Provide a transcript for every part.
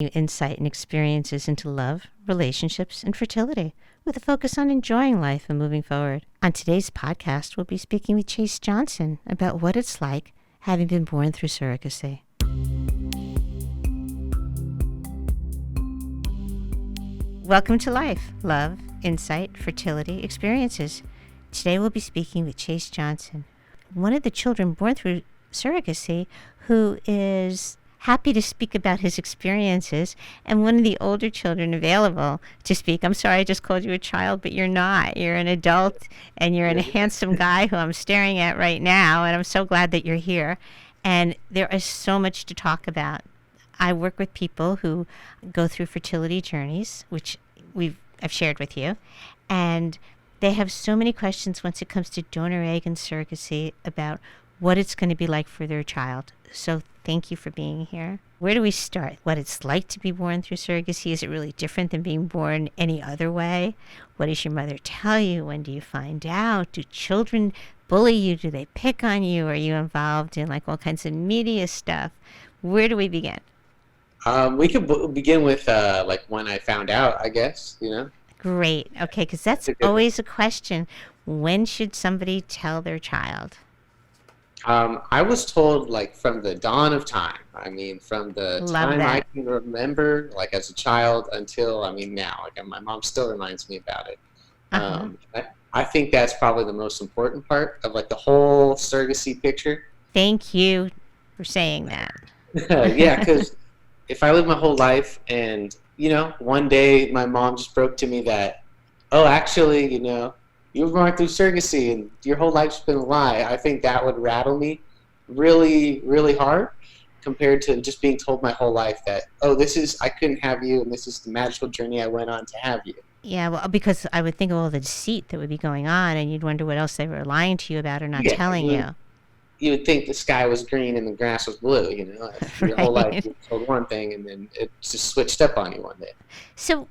Insight and experiences into love, relationships, and fertility, with a focus on enjoying life and moving forward. On today's podcast, we'll be speaking with Chase Johnson about what it's like having been born through surrogacy. Welcome to Life, Love, Insight, Fertility, Experiences. Today we'll be speaking with Chase Johnson, one of the children born through surrogacy, who is happy to speak about his experiences, and one of the older children available to speak. I'm sorry I just called you a child, but you're not. You're an adult, and you're a handsome guy who I'm staring at right now, and I'm so glad that you're here. And there is so much to talk about. I work with people who go through fertility journeys, which I've shared with you, and they have so many questions once it comes to donor egg and surrogacy about what it's going to be like for their child. So thank you for being here. Where do we start? What it's like to be born through surrogacy? Is it really different than being born any other way? What does your mother tell you? When do you find out? Do children bully you? Do they pick on you? Are you involved in like all kinds of media stuff? Where do we begin? We could begin with like when I found out, I guess, Great. Okay, because that's always a question. When should somebody tell their child? I was told like from the dawn of time. I mean, from the time I can remember, like as a child until, now. Like my mom still reminds me about it. I think that's probably the most important part of like the whole surrogacy picture. Thank you for saying that. Yeah, because if I live my whole life and, one day my mom just broke to me that, oh, actually, you were going through surrogacy and your whole life's been a lie, I think that would rattle me really, really hard compared to just being told my whole life that, oh, I couldn't have you and this is the magical journey I went on to have you. Yeah, well, because I would think of all the deceit that would be going on and you'd wonder what else they were lying to you about or not telling you. You would think the sky was green and the grass was blue, Your whole life you were told one thing and then it just switched up on you one day. So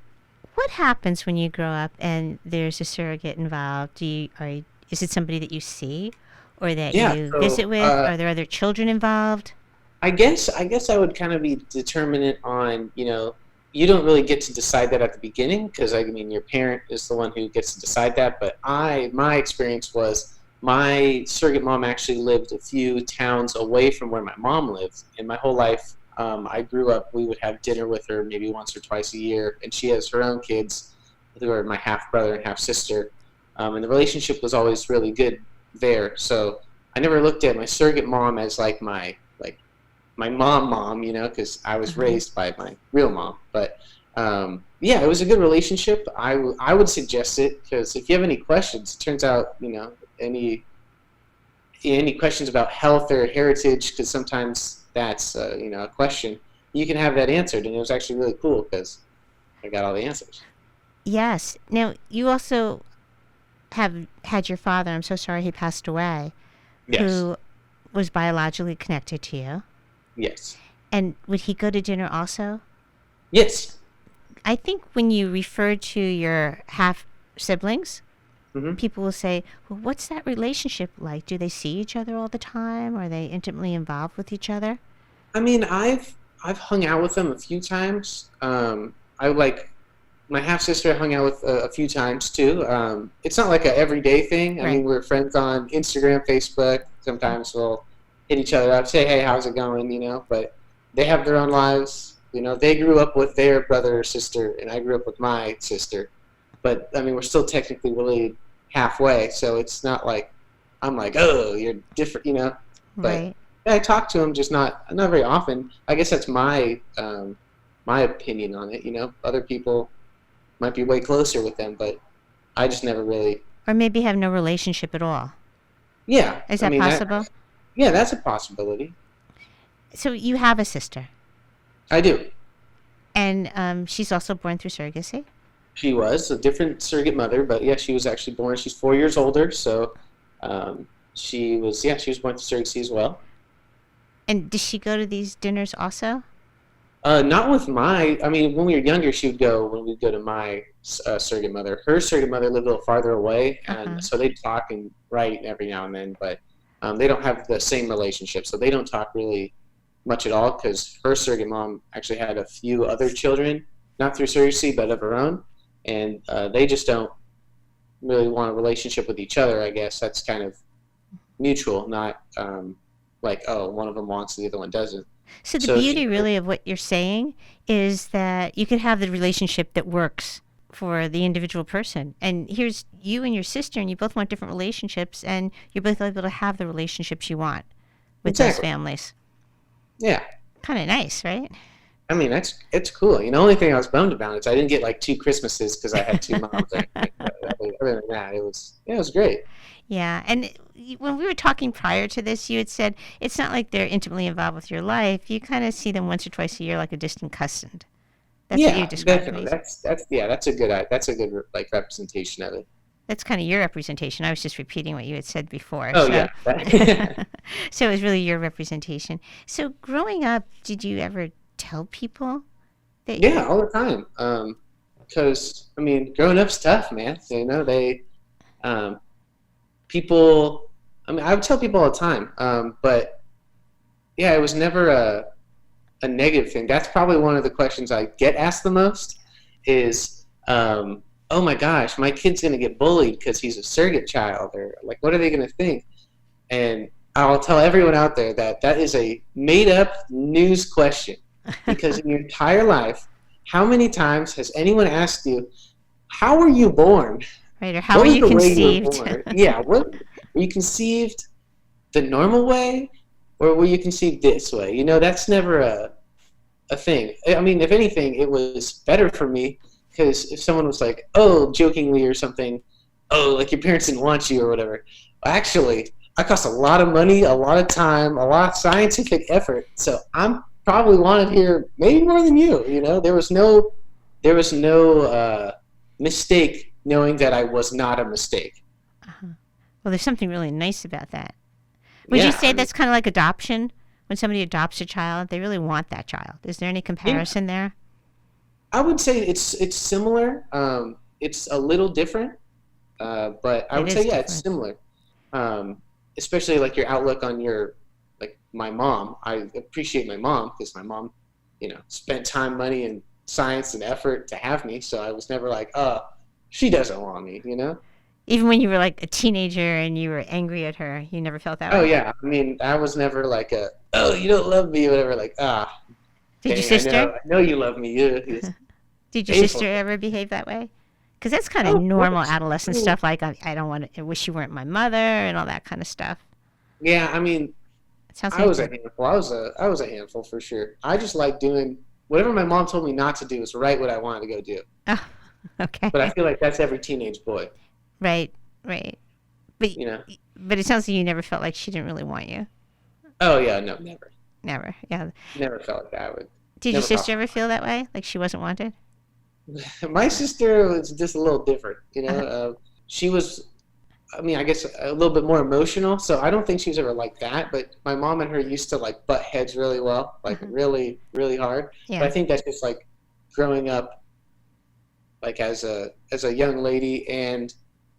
what happens when you grow up and there's a surrogate involved? Is it somebody that you see or that you visit with? Are there other children involved? I guess I would kind of be determinant on, you don't really get to decide that at the beginning because, your parent is the one who gets to decide that. But my experience was my surrogate mom actually lived a few towns away from where my mom lived. And my whole life, I grew up, we would have dinner with her maybe once or twice a year. And she has her own kids who are my half-brother and half-sister. And the relationship was always really good there. So I never looked at my surrogate mom as like my mom, because I was raised by my real mom. But yeah, it was a good relationship. I would suggest it because if you have any questions, it turns out, any questions about health or heritage, because sometimes that's a question, you can have that answered. And it was actually really cool because I got all the answers. Yes. Now, you also have had your father, I'm so sorry he passed away, who was biologically connected to you. Yes. And would he go to dinner also? Yes. I think when you refer to your half-siblings, people will say, well, what's that relationship like? Do they see each other all the time? Are they intimately involved with each other? I've hung out with them a few times. My half-sister I hung out with a few times too. It's not like an everyday thing. I mean, we're friends on Instagram, Facebook. Sometimes we'll hit each other up, say, hey, how's it going, but they have their own lives. They grew up with their brother or sister, and I grew up with my sister. But, we're still technically related halfway, so it's not like I'm like, oh, you're different, But yeah, I talk to them, just not very often. I guess that's my opinion on it, Other people might be way closer with them, but I just never really... Or maybe have no relationship at all. Yeah. Is that possible? Yeah, that's a possibility. So you have a sister? I do. And she's also born through surrogacy? She was a different surrogate mother, but yeah, she was actually born. She's 4 years older, so she was born through surrogacy as well. And does she go to these dinners also? Not with when we were younger, she would go when we'd go to my surrogate mother. Her surrogate mother lived a little farther away, and so they'd talk and write every now and then, but they don't have the same relationship, so they don't talk really much at all because her surrogate mom actually had a few other children, not through surrogacy, but of her own. And they just don't really want a relationship with each other, I guess. That's kind of mutual, not like, oh, one of them wants, the other one doesn't. So the beauty really of what you're saying is that you could have the relationship that works for the individual person. And here's you and your sister, and you both want different relationships, and you're both able to have the relationships you want with those families. Yeah. Kind of nice, right? I mean, it's cool. The only thing I was bummed about is I didn't get like 2 Christmases because I had 2 moms. Other than that, it was great. Yeah, and when we were talking prior to this, you had said it's not like they're intimately involved with your life. You kind of see them once or twice a year, like a distant cousin. That's what you described. Definitely. That's a good like representation of it. That's kind of your representation. I was just repeating what you had said before. Oh, so. Yeah. So it was really your representation. So growing up, did you ever tell people that? Yeah, all the time. Because growing up's tough, man. People. I would tell people all the time. But yeah, it was never a negative thing. That's probably one of the questions I get asked the most. Is oh my gosh, my kid's gonna get bullied because he's a surrogate child, or like, what are they gonna think? And I'll tell everyone out there that is a made-up news question. Because in your entire life, how many times has anyone asked you, how were you born? Right, or how were you conceived? Yeah, were you conceived the normal way, or were you conceived this way? That's never a thing. If anything, it was better for me, because if someone was like, oh, jokingly or something, oh, like your parents didn't want you or whatever. Actually, I cost a lot of money, a lot of time, a lot of scientific effort, so I'm probably wanted here maybe more than you. There was no mistake knowing that I was not a mistake. Well, there's something really nice about that. Would you say that's kind of like adoption? When somebody adopts a child, they really want that child. Is there any comparison there? I would say it's similar. It's a little different, but I would say different. It's similar. Especially like your outlook on my mom. I appreciate my mom because my mom, spent time, money, and science and effort to have me. So I was never like, oh, she doesn't want me, Even when you were like a teenager and you were angry at her, you never felt that way? Oh, yeah. I was never like oh, you don't love me, whatever. Like, Did your sister? I know you love me. Did your sister ever behave that way? Because that's kind of normal adolescent stuff. Like, I wish you weren't my mother and all that kind of stuff. Yeah, I was a handful. I was a handful for sure. I just like doing whatever my mom told me not to do was right what I wanted to go do. Oh, okay. But I feel like that's every teenage boy. Right. But but it sounds like you never felt like she didn't really want you. Oh yeah, no, never. Never, yeah. Never felt like that. Did your sister ever feel that way? Like she wasn't wanted? My sister was just a little different. She was. I guess a little bit more emotional, so I don't think she was ever like that, but my mom and her used to like butt heads really well, like really, really hard. Yeah. But I think that's just like growing up like as a young lady, and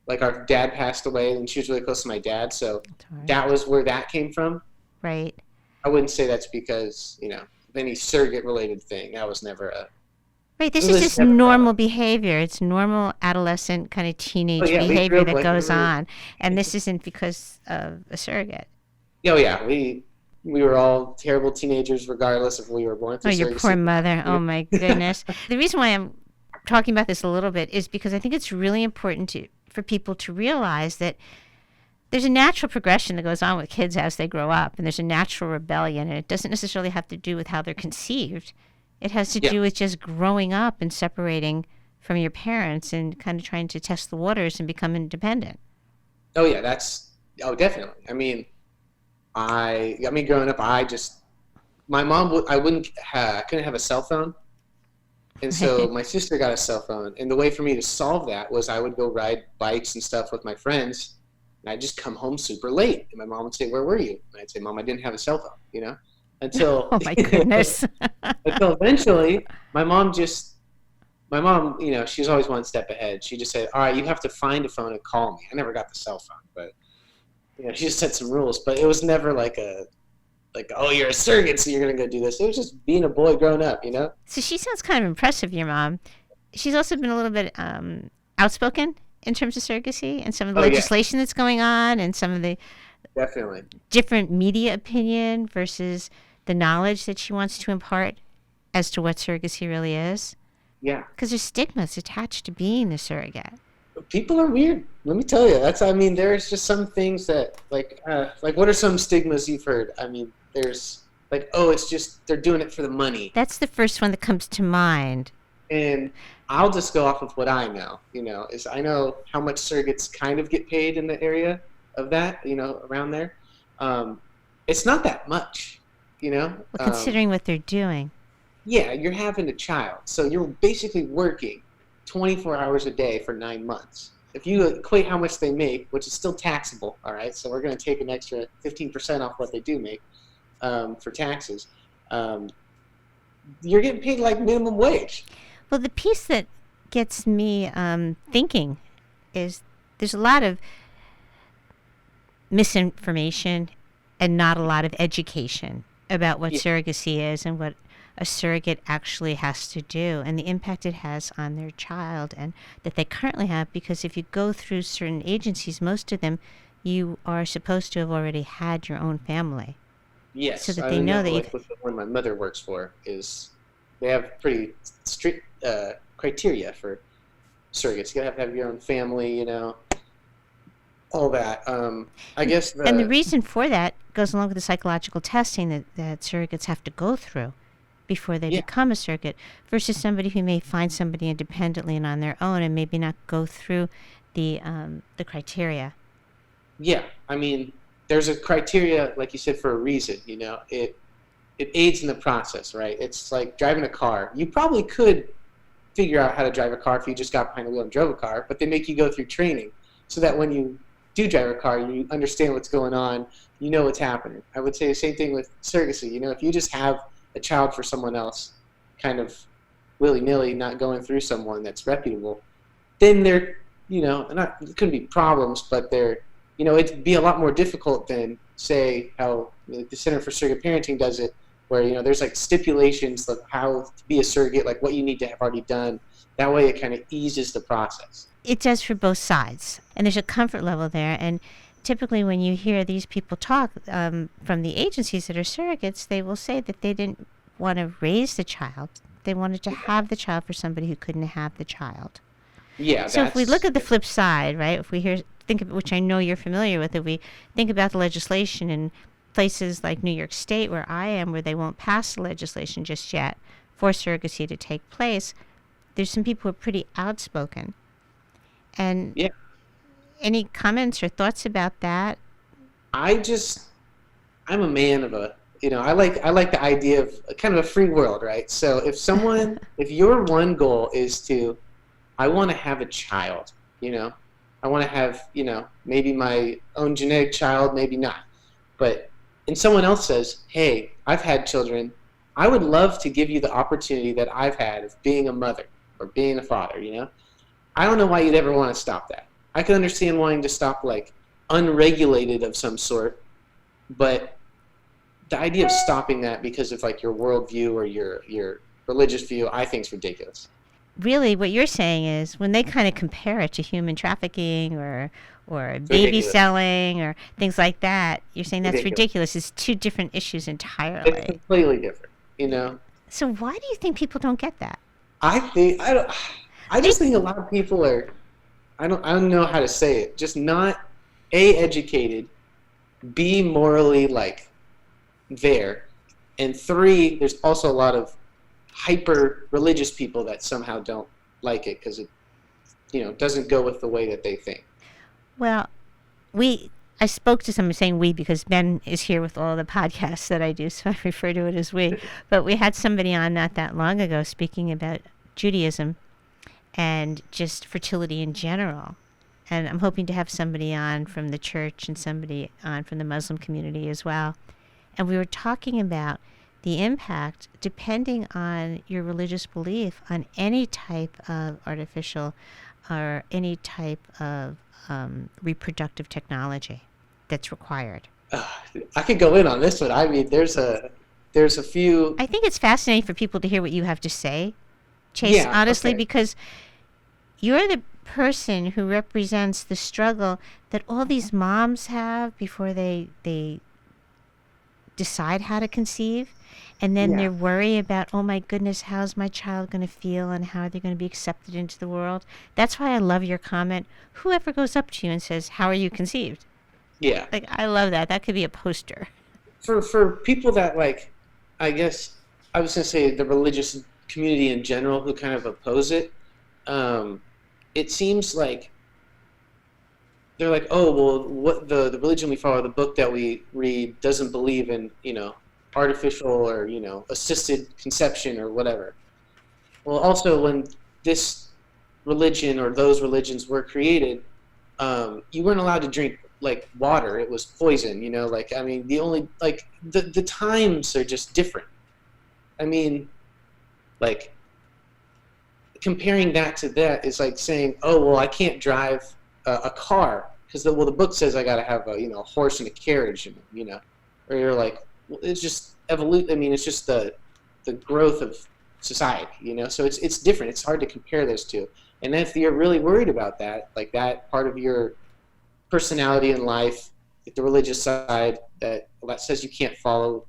like our dad passed away and she was really close to my dad, so that was where that came from. Right. I wouldn't say that's because, of any surrogate related thing. That was never a Right, this is just normal behavior. It's normal adolescent kind of teenage behavior that goes on, and this isn't because of a surrogate. Oh yeah, we were all terrible teenagers, regardless if we were born through surrogacy. Your poor mother! Oh my goodness. The reason why I'm talking about this a little bit is because I think it's really important for people to realize that there's a natural progression that goes on with kids as they grow up, and there's a natural rebellion, and it doesn't necessarily have to do with how they're conceived. It has to do with just growing up and separating from your parents and kind of trying to test the waters and become independent. Oh yeah, definitely. Growing up, my mom, I couldn't have a cell phone. And so my sister got a cell phone. And the way for me to solve that was I would go ride bikes and stuff with my friends, and I'd just come home super late. And my mom would say, where were you? And I'd say, Mom, I didn't have a cell phone, Until oh my goodness. Until eventually my mom, she's always one step ahead. She just said, all right, you have to find a phone and call me. I never got the cell phone, but she just set some rules, but it was never like like, oh, you're a surrogate, so you're going to go do this. It was just being a boy growing up, you know? So she sounds kind of impressive, your mom. She's also been a little bit outspoken in terms of surrogacy and some of the Oh, yeah, legislation that's going on and some of the definitely. different media opinion versus the knowledge that she wants to impart as to what surrogacy really is. Yeah. Because there's stigmas attached to being the surrogate. People are weird. Let me tell you. I mean, there's just some things that, like, what are some stigmas you've heard? I mean, there's, like, oh, it's just, they're doing it for the money. That's the first one that comes to mind. And I'll just go off of what I know, is I know how much surrogates kind of get paid in the area of that, around there. It's not that much, Well, considering what they're doing. Yeah, you're having a child. So you're basically working 24 hours a day for 9 months. If you equate how much they make, which is still taxable, all right, so we're going to take an extra 15% off what they do make for taxes, you're getting paid like minimum wage. Well, the piece that gets me thinking is there's a lot of misinformation and not a lot of education about what surrogacy is and what a surrogate actually has to do and the impact it has on their child and that they currently have, because if you go through certain agencies, most of them, you are supposed to have already had your own family. Yes. So that they know that like with the one my mother works for is they have pretty strict criteria for surrogates. You have to have your own family, all that. I guess and the reason for that goes along with the psychological testing that surrogates have to go through before they become a surrogate, versus somebody who may find somebody independently and on their own and maybe not go through the criteria. Yeah, I mean, there's a criteria, like you said, for a reason. It aids in the process, right? It's like driving a car. You probably could figure out how to drive a car if you just got behind the wheel and drove a car, but they make you go through training so that when you do drive a car, you understand what's going on, you know what's happening. I would say the same thing with surrogacy. If you just have a child for someone else, kind of willy-nilly, not going through someone that's reputable, then there, it couldn't be problems, but it'd be a lot more difficult than, say, how the Center for Surrogate Parenting does it, where, there's like stipulations of how to be a surrogate, like what you need to have already done. That way it kind of eases the process. It does for both sides, and there's a comfort level there, and typically when you hear these people talk from the agencies that are surrogates, they will say that they didn't want to raise the child. They wanted to have the child for somebody who couldn't have the child. Yeah. So if we look at the flip side, right, if we think of it, which I know you're familiar with, if we think about the legislation in places like New York State, where I am, where they won't pass the legislation just yet for surrogacy to take place, there's some people who are pretty outspoken. And any comments or thoughts about that? I'm a man of I like the idea of kind of a free world, right? So if your one goal is I want to have a child, I want to have, maybe my own genetic child, maybe not. And someone else says, hey, I've had children. I would love to give you the opportunity that I've had of being a mother or being a father, I don't know why you'd ever want to stop that. I could understand wanting to stop, like, unregulated of some sort, but the idea of stopping that because of, like, your worldview or your religious view, I think is ridiculous. Really, what you're saying is when they kind of compare it to human trafficking or baby selling or things like that, you're saying that's ridiculous. It's two different issues entirely. It's completely different, So why do you think people don't get that? I just think a lot of people are, I don't know how to say it, just not A, educated, B, morally, like, there, and 3, there's also a lot of hyper religious people that somehow don't like it because it doesn't go with the way that they think. Well, I spoke to someone saying we because Ben is here with all the podcasts that I do, so I refer to it as we. But we had somebody on not that long ago speaking about Judaism and just fertility in general. And I'm hoping to have somebody on from the church and somebody on from the Muslim community as well. And we were talking about the impact, depending on your religious belief, on any type of artificial or any type of reproductive technology that's required. uh, I could go in on this one. I mean, there's a few. I think it's fascinating for people to hear what you have to say, Chase, Yeah. honestly, Okay. because you're the person who represents the struggle that all these moms have before they decide how to conceive. And then Yeah. they're worried about, oh my goodness, how's my child going to feel and how they're going to be accepted into the world. That's why I love your comment. Whoever goes up to you and says, how are you conceived? Yeah. Like, I love that. That could be a poster. For people that like, I guess I was gonna say the religious community in general who kind of oppose it. Um, it seems like they're like, oh well, what the religion we follow, the book that we read doesn't believe in, artificial or assisted conception or whatever. Well, also when this religion or those religions were created, you weren't allowed to drink like water. It was poison. Like I mean, the only like the times are just different. I mean, like comparing that to that is like saying, oh well, I can't drive a car because the book says I got to have a horse and a carriage, or you're like, well, it's just evolute. I mean, it's just the growth of society, So it's different. It's hard to compare those two. And if you're really worried about that, like that part of your personality in life, like the religious side that says you can't follow,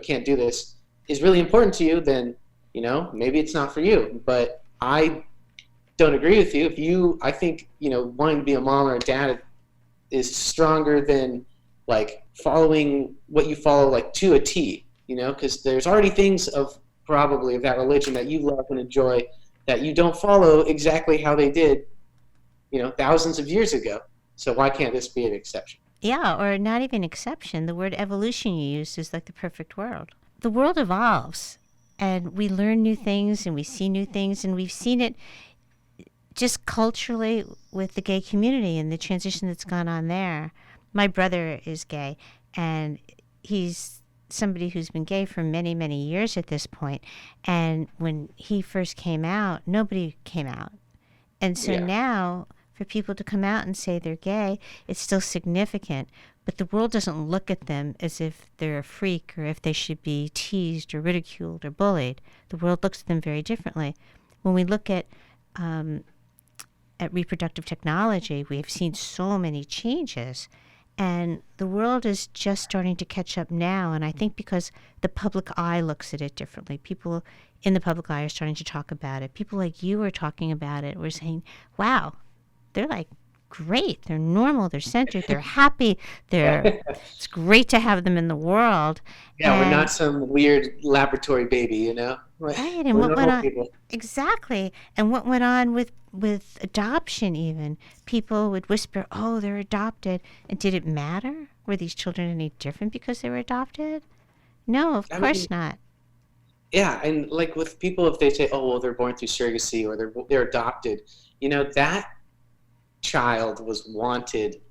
can't do this, is really important to you, then maybe it's not for you. But I don't agree with you. I think wanting to be a mom or a dad is stronger than like following what you follow like to a T. Because there's already things of probably of that religion that you love and enjoy that you don't follow exactly how they did, thousands of years ago. So why can't this be an exception? Yeah, or not even exception. The word evolution you used is like the perfect world. The world evolves, and we learn new things and we see new things, and we've seen it just culturally with the gay community and the transition that's gone on there. My brother is gay, and he's somebody who's been gay for many, many years at this point. And when he first came out, nobody came out. And so Yeah. now, for people to come out and say they're gay, it's still significant. But the world doesn't look at them as if they're a freak or if they should be teased or ridiculed or bullied. The world looks at them very differently. When we look um, at reproductive technology, we have seen so many changes. And the world is just starting to catch up now. And I think because the public eye looks at it differently, people in the public eye are starting to talk about it. People like you are talking about it. We're saying, wow, they're like great. They're normal. They're centered. They're happy. It's great to have them in the world. Yeah, we're not And some weird laboratory baby. right, and We're what went normal on people. exactly, and what went on with adoption even. People would whisper, "Oh, they're adopted." And did it matter? Were these children any different because they were adopted? No, of I mean, course not. yeah, and like with people, if they say, "Oh, well, they're born through surrogacy or they're adopted," that child was wanted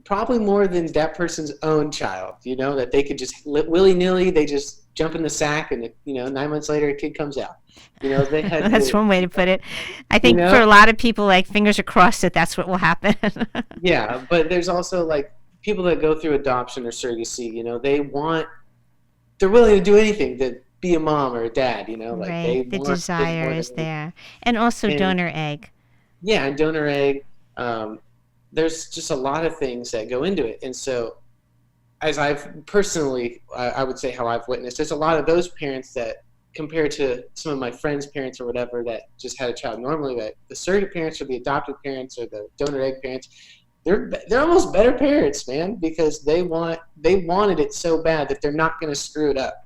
probably more than that person's own child. That they could just willy nilly, they just jump in the sack, and 9 months later, a kid comes out. They had That's to, one way to put it. I you think for know, a lot of people, like fingers are crossed that that's what will happen. yeah. But there's also like people that go through adoption or surrogacy. They're willing to do anything to be a mom or a dad. Like Right, they the want it desire more than is anything. there, and also And donor egg. yeah, and donor egg. There's just a lot of things that go into it, and so as I've personally, I would say how I've witnessed, there's a lot of those parents that compared to some of my friends' parents or whatever that just had a child normally, that the surrogate parents or the adopted parents or the donor egg parents, they're almost better parents, man, because they wanted it so bad that they're not going to screw it up.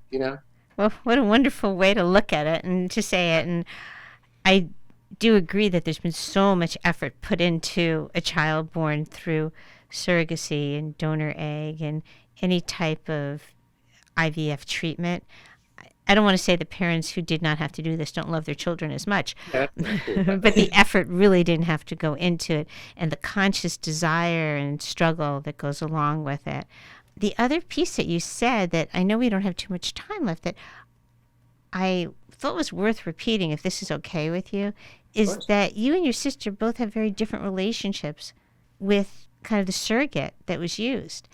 Well, what a wonderful way to look at it and to say it. And I do agree that there's been so much effort put into a child born through surrogacy and donor egg and any type of IVF treatment. I don't want to say the parents who did not have to do this don't love their children as much, Yeah, that's not true. but the effort really didn't have to go into it, and the conscious desire and struggle that goes along with it. The other piece that you said that I know we don't have too much time left that I thought was worth repeating, if this is okay with you, Of is course. that you and your sister both have very different relationships with kind of the surrogate that was used.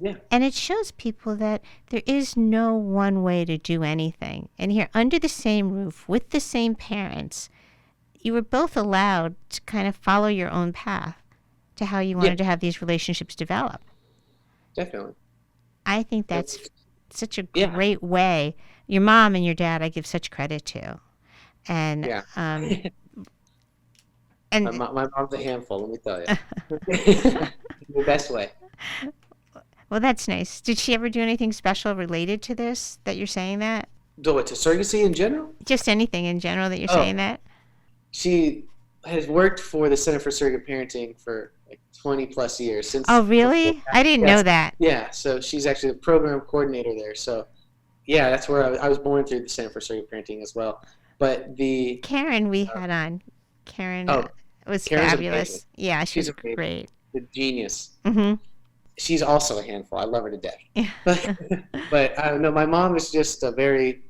Yeah. And it shows people that there is no one way to do anything. And here, under the same roof, with the same parents, you were both allowed to kind of follow your own path to how you Yeah, wanted to have these relationships develop. definitely. I think that's such a Yeah. great way. Your mom and your dad, I give such credit to. And Yeah. and My mom's a handful, let me tell you. The best way. well, that's nice. Did she ever do anything special related to this that you're saying that? So what, to surrogacy in general? Just anything in general that you're Oh, saying that? she has worked for the Center for Surrogate Parenting for like 20 plus years since. Oh, really? I didn't know that. Yeah, so she's actually the program coordinator there. So yeah, that's where I was born through the Center for Surrogate Parenting as well. But the Karen we had on. Karen oh, was Karen's fabulous. amazing. Yeah, she's amazing. great. The genius. Mm-hmm. She's also a handful. I love her to death. Yeah. But no, my mom is just a very.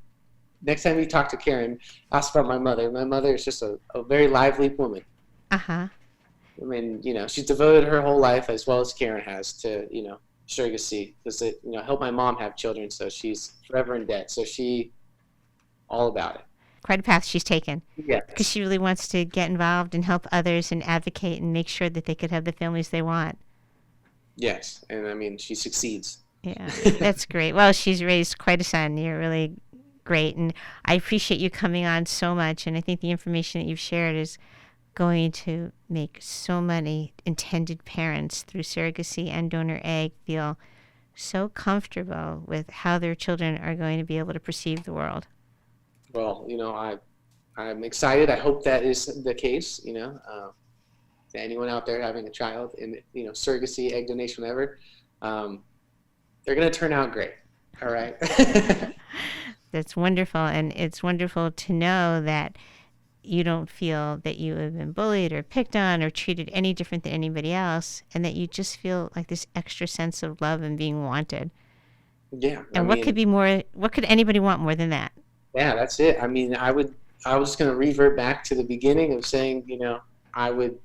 Next time you talk to Karen, ask about my mother. My mother is just a very lively woman. Uh-huh. I mean, she's devoted her whole life, as well as Karen has, to, surrogacy, because it, helped my mom have children, so she's forever in debt. So she, all about it. Quite a path she's taken. Yeah. Because she really wants to get involved and help others and advocate and make sure that they could have the families they want. Yes, and I mean, she succeeds. Yeah, that's great. Well, she's raised quite a son. You're really great, and I appreciate you coming on so much, and I think the information that you've shared is going to make so many intended parents through surrogacy and donor egg feel so comfortable with how their children are going to be able to perceive the world. Well, I'm excited. I hope that is the case, to anyone out there having a child in, surrogacy, egg donation, whatever, they're going to turn out great. All right. That's wonderful. And it's wonderful to know that you don't feel that you have been bullied or picked on or treated any different than anybody else, and that you just feel like this extra sense of love and being wanted. Yeah. And what could anybody want more than that? Yeah, that's it. I mean, I was going to revert back to the beginning of saying, I would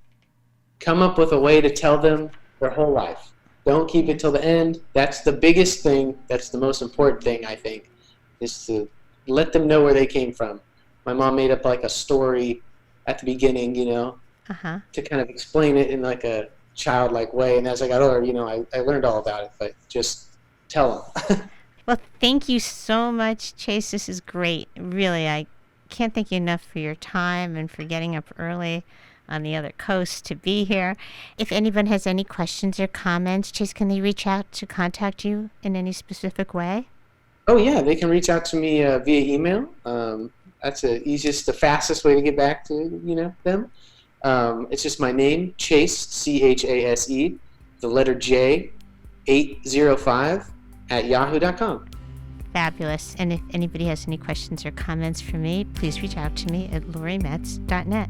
come up with a way to tell them their whole life. Don't keep it till the end. That's the biggest thing. That's the most important thing, I think, is to let them know where they came from. My mom made up like a story at the beginning, Uh-huh. to kind of explain it in like a childlike way. And as I got older, I learned all about it, but just tell them. Well, thank you so much, Chase. This is great. Really, I can't thank you enough for your time and for getting up early on the other coast to be here. If anyone has any questions or comments, Chase, can they reach out to contact you in any specific way? Oh, yeah, they can reach out to me via email. That's the easiest, the fastest way to get back to, them. It's just my name, Chase, C-H-A-S-E, the letter J, 805 at yahoo.com. Fabulous. And if anybody has any questions or comments for me, please reach out to me at lorimetz.net.